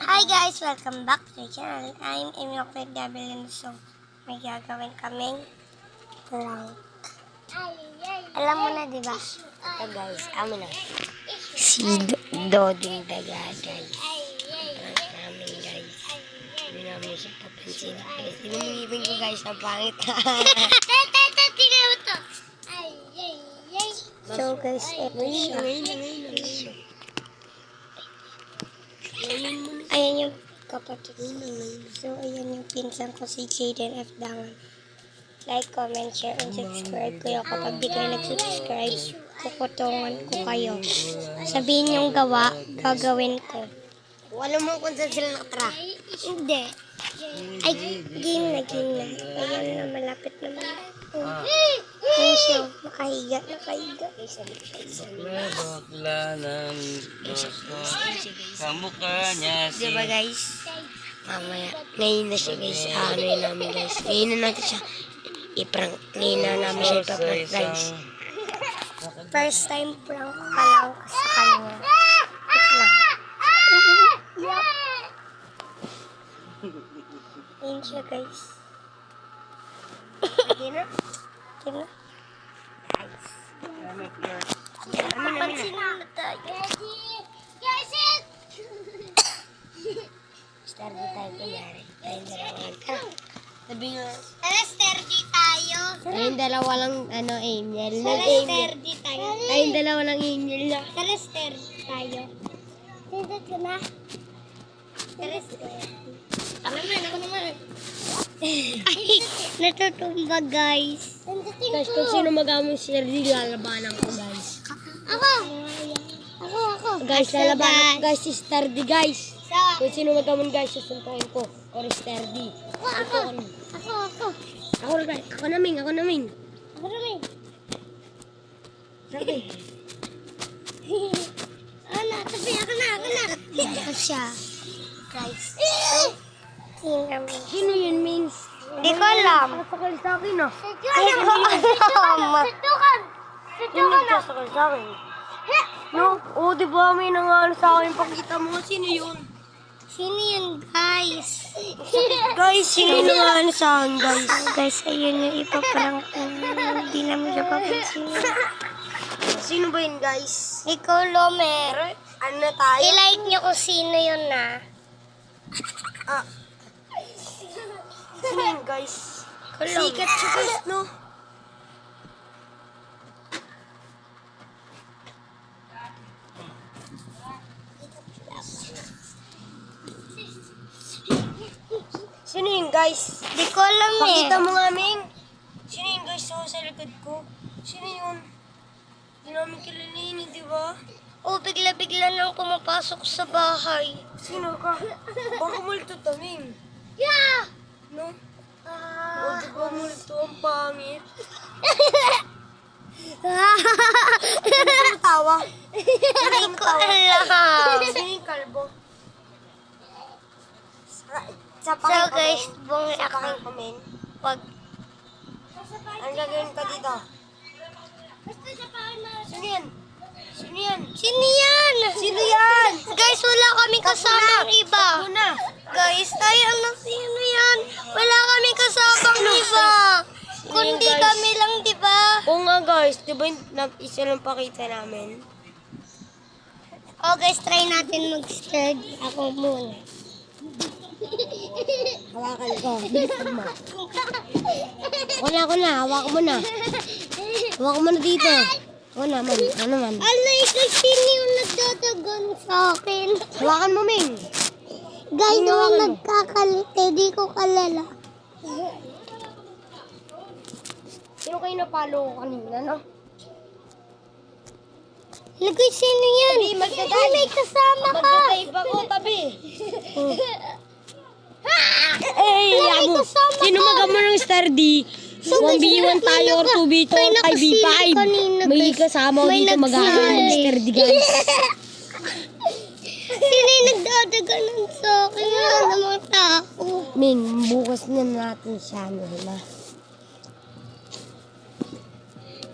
Hi guys! Welcome back to the channel. I'm Emilio Gabriel. So, may gagawin kaming prank. Alam mo na, di ba? Ito guys, kami na. Si Doding Daga, guys. Prank namin, guys. Hindi namin siya papansin, guys. Tinumulibin ko, guys, ang pangit. So, guys, ito siya. Ayan yung kapatid. So, ayan yung pinsan ko si Jaden F. Dangan. Like, comment, share, and subscribe kayo. Kapag di kayo nag-subscribe, kukutungan ko kayo. Sabihin yung gawa, gagawin ko. Alam mo kung saan sila nakatara? Hindi. Ay, game na. Ayan na, malapit naman. Ayan siya, nakahiga. Bakla ng kamukha niya si... Diba guys? Mamaya, ngayon na siya guys. Ano yun namin guys. Ngayon na natin siya i-prank. Ngayon na namin siya ipaprank guys. First time prank pa lang sa kanya. Ayun siya guys. Sige na. Guys. Papansin na tayo. Stardy tayo kunyari. Tayong dalawa lang. Sabi nga. Stardy tayo. Tayong dalawa lang, angel. Stardy tayo. Tayong dalawa lang angel na. Stardy tayo. Sindot ko na. Ako naman. Ay, natutumba guys. Guys, kung sino magamon si Stardy, lalabanan ko guys. Ako. Guys, lalabanan ko guys si Stardy guys. Kung sino magamon guys, susuntukin ko. Or Stardy. Ako. Ako namin. Sabi. Ako na. Ako siya. Guys. Sino yun, Ming? Hindi ko alam. Sakal sa akin, ah. Hindi ko alam. Sutukan na. Sakal sa akin. No? Oo, di ba? May nangaano sa akin. Pakita mo, sino yun? Sino yun, guys? Guys, sino yung nangaano sa akin, guys? Guys, ayun yung ipaprank ko. Hindi namin siya papansin. Sino ba yun, guys? Ikaw, Lomer. Ano na tayo? I-like niyo kung sino yun, na. Sino yun, guys? Sikat siya, guys, no? Sino yun, guys? Di ko alam eh. Pakita mo nga, Ming. Sino yun, guys? Sa likod ko. Sino yun? Hindi namin kilalanin, di ba? Oo, bigla-bigla nang pumapasok sa bahay. Sino ka? Baka multo to, Ming. Yeah! No? Oo, di ba multo? Ang pangit. Sino tumatawa? Hindi ko alam. Sino yung kalbo? So guys, buong reaction ko, Ming. Wag. Ang gagawin ka dito? Sino yan? Guys, wala kami kasamang iba. Guys, tayo na sino yan? Wala kami kasamang iba. Kundi kami lang, di ba? Oo nga guys, di ba isa lang pakita namin? Oh guys, try natin mag-stirred. Ako muna. Hawakan ko. Bilisan mo. Ako na. Hawakan mo na. Hawakan mo na dito. Ako naman. Alay, kasi yung nagdadagan sa akin. Hawakan mo, Ming. Guys, yung nagkakalite, di ko kalala. Sino kayo napalo ko kanina, no? Lagay, sino yan? Ay, may kasama ka. Magkakaiba ko, tabi. Yamo. Sino magamon ng Stardy? 1v1 tayo or 2v2 or 5v5. May kasama ko dito magamon ng Stardy, guys. Sino yung nagdadaganan sa akin? Wala namang tao. Ming, bukas na natin siya.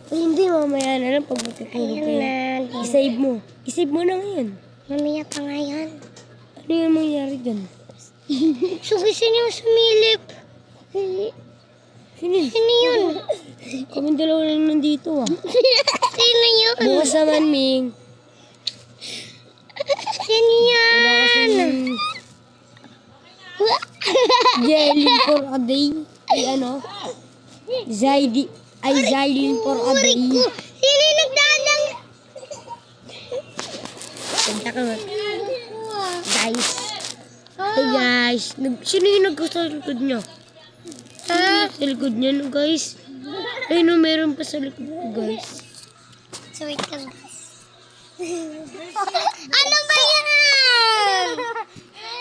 Hindi, mamaya na lang pag matutulog kayo. I-save mo. I-save mo na ngayon. Mamaya pa ngayon. Ano yung mangyari nangyari dyan? Sugisin yung sumilip. Sino yun? Sino yun? Kaming dalawa lang nandito ah. Sino yun? Bukas naman, Ming. Sino yan? Wala kasing Jailin for a day. Ay ano? Jailin for a day. Sino yung nagdadang? Punta ka nga. Guys. Hey guys. Sino yung naggusto sa likod nyo? Ha? Sa likod niya no guys. Ay no, meron pa sa likod ko guys. So wait lang. Ano ba yan?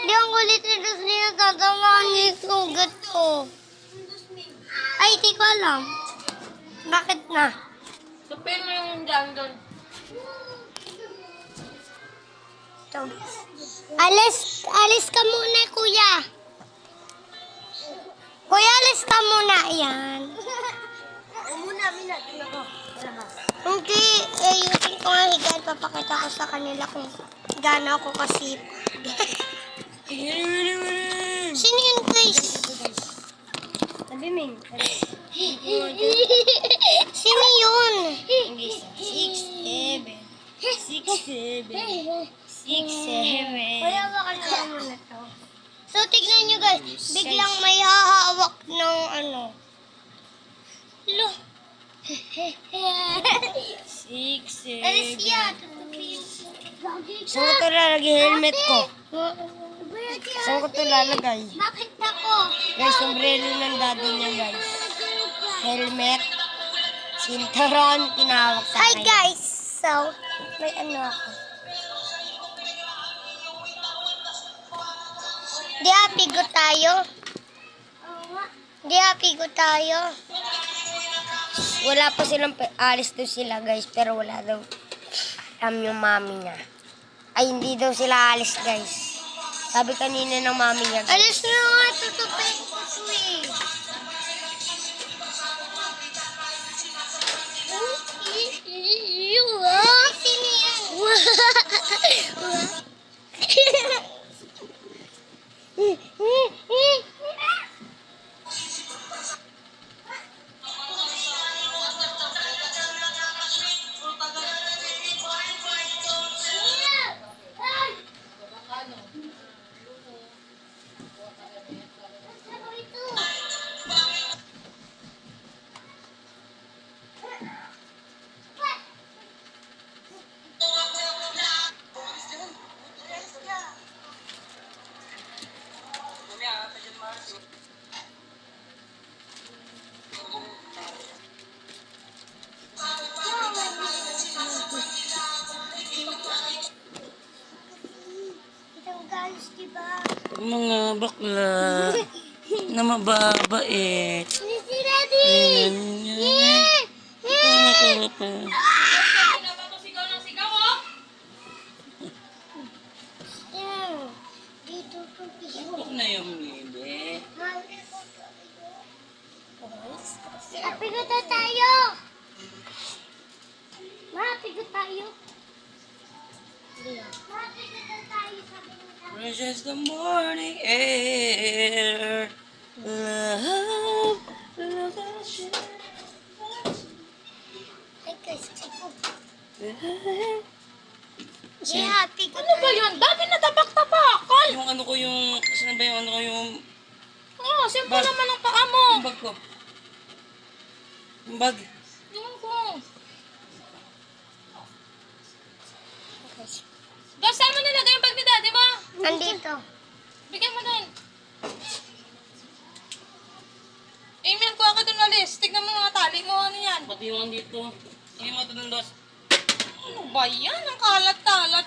Di ang kulit nito niya tatamaan niya yung sugat ko. Ay, di ko alam. Bakit na? Kapil mo yung dyan doon. Ito. Alis ka muna, kuya. Kuya, alis ka muna. Ayan. Hindi, ayusin ko nga higaan. Papakita ko sa kanila kung gaano ako kasip. Sino yun, guys? Sabi Ming. Sino yun? 6, 7. 6, 7. 6, 7. Kuya, baka naman mo na to. So, tignan nyo guys. Biglang may hahawak ng ano. Lo. 6, 7. Alis yan. Saan ko ito lalagay helmet ko? Saan ko ito lalagay? Bakit ako? Guys, sombrero ng daddy niya guys. Helmet. Sintaron. Tinawag sa Hi akin. guys. So, may ano ako. Di happy go tayo? Di happy go tayo? Wala pa silang alis daw sila guys, pero wala daw alam yung mami niya. Ay, hindi daw sila alis guys. Sabi kanina ng mami niya. Alis na nga, tutupin ko to eh. Sino yan? Itong guys, diba? Mga bakla na mababait. Si Daddy! Dito ko Huwag na yung libe. Happy ko tayo! Happy ko tayo! Happy ko tayo sabi mo tayo. Fresh as the morning air. Love, love that shit. Ay guys, ako. Happy ko Ano ba yun? Dati natabak-tabakan. Yung ano ko yung, saan ba yung ano ko yung, Oo, simple Bag. naman ang paa mo. yung bag ko. Yung bag. Yung ko. Gas, saan mo nilagay yung bag ni daddy mo? Nandito. Bigyan mo dun. Email ko ako dun walis. Tignan mo mga tali mo. Ano yan? Pati yung andito. Sige mo ito ng dos. Ano ba yan? Ang kalat-kalat